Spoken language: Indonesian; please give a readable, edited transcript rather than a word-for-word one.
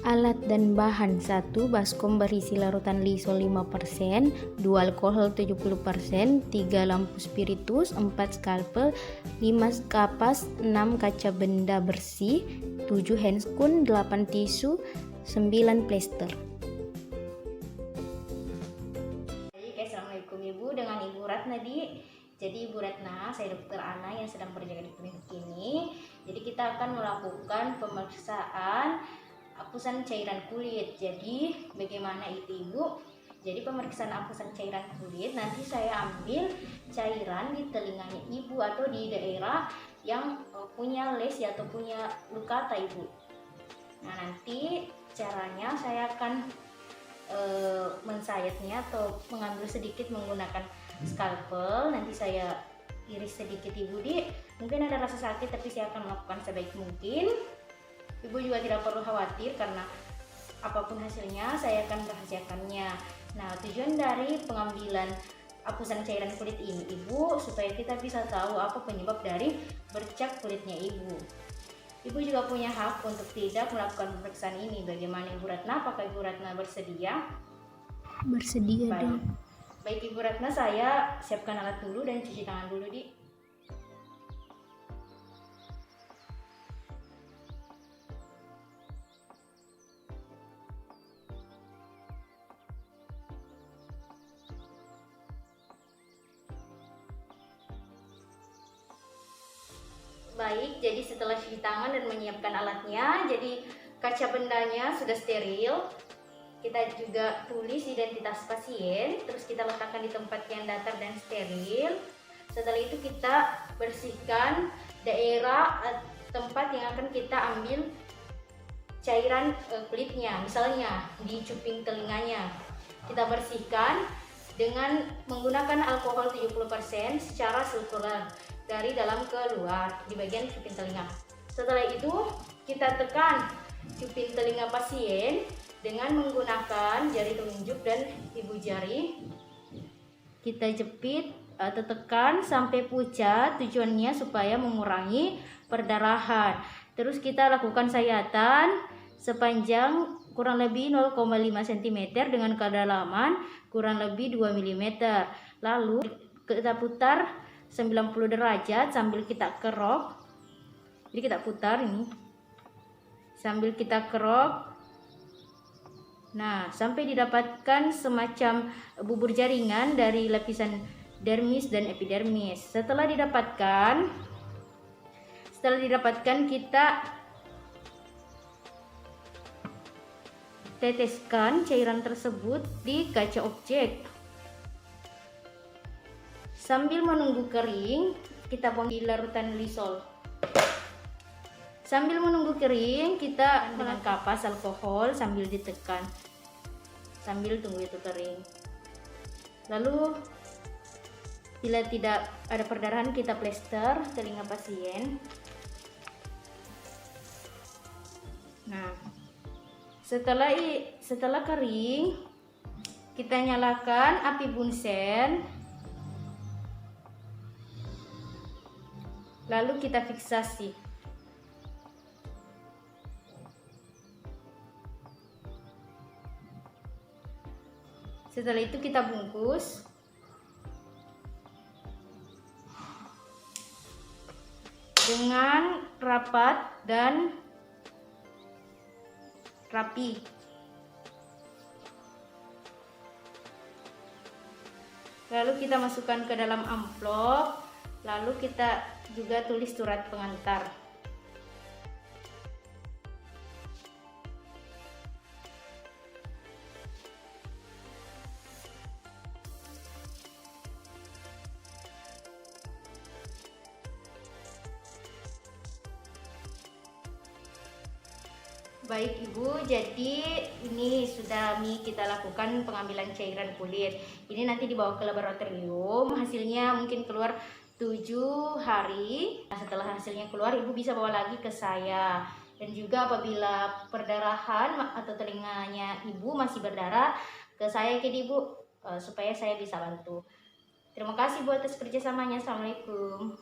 Alat dan bahan: 1 baskom berisi larutan lisol 5%, 2 alkohol 70%, 3 lampu spiritus, 4 skalpel, 5 kapas, 6 kaca benda bersih, 7 handscoon, 8 tisu, 9 plester. Assalamualaikum Ibu, dengan Ibu Ratna Jadi Ibu Ratna, saya Dokter Ana yang sedang berjaga di klinik ini. Jadi kita akan melakukan pemeriksaan hapusan cairan kulit. Jadi bagaimana itu Ibu? Jadi pemeriksaan hapusan cairan kulit, nanti saya ambil cairan di telinganya Ibu atau di daerah yang punya lesi atau punya lukata Ibu. Nah, nanti caranya saya akan mensayatnya atau mengambil sedikit menggunakan skalpel. Nanti saya iris sedikit Ibu mungkin ada rasa sakit, tapi saya akan melakukan sebaik mungkin. Ibu juga tidak perlu khawatir karena apapun hasilnya saya akan rahasiakannya. Nah, tujuan dari pengambilan hapusan cairan kulit ini Ibu, supaya kita bisa tahu apa penyebab dari bercak kulitnya Ibu. Ibu juga punya hak untuk tidak melakukan pemeriksaan ini. Bagaimana Ibu Ratna? Apakah Ibu Ratna bersedia? Bersedia dong. Baik Ibu Ratna, saya siapkan alat dulu dan cuci tangan dulu Baik, jadi setelah cuci tangan dan menyiapkan alatnya, jadi kaca bendanya sudah steril. Kita juga tulis identitas pasien, terus kita letakkan di tempat yang datar dan steril. Setelah itu kita bersihkan daerah tempat yang akan kita ambil cairan kulitnya. Misalnya di cuping telinganya, kita bersihkan dengan menggunakan alkohol 70% secara sirkular dari dalam ke luar di bagian cuping telinga. Setelah itu kita tekan cuping telinga pasien dengan menggunakan jari telunjuk dan ibu jari. Kita jepit atau tekan sampai pucat, tujuannya supaya mengurangi perdarahan. Terus kita lakukan sayatan sepanjang kurang lebih 0,5 cm dengan kedalaman kurang lebih 2 mm. Lalu kita putar 90 derajat sambil kita kerok. Jadi kita putar ini sambil kita kerok. Nah, sampai didapatkan semacam bubur jaringan dari lapisan dermis dan epidermis. Setelah didapatkan kita teteskan cairan tersebut di kaca objek. Sambil menunggu kering, kita buang di larutan lisol. Sambil menunggu kering, kita dengan kapas alkohol sambil ditekan, sambil tunggu itu kering. Lalu bila tidak ada perdarahan, kita plester telinga pasien. Nah, setelah kering, kita nyalakan api bunsen. Lalu kita fiksasi. Setelah itu kita bungkus. Dengan rapat dan rapi. Lalu kita masukkan ke dalam amplop. Lalu kita juga tulis surat pengantar. Baik Ibu, jadi ini sudah kita lakukan pengambilan cairan kulit. Ini nanti dibawa ke laboratorium, hasilnya mungkin keluar 7 hari. Nah, setelah hasilnya keluar, Ibu bisa bawa lagi ke saya. Dan juga apabila perdarahan atau telinganya Ibu masih berdarah, ke saya Ibu, supaya saya bisa bantu. Terima kasih buat atas kerjasamanya. Assalamualaikum.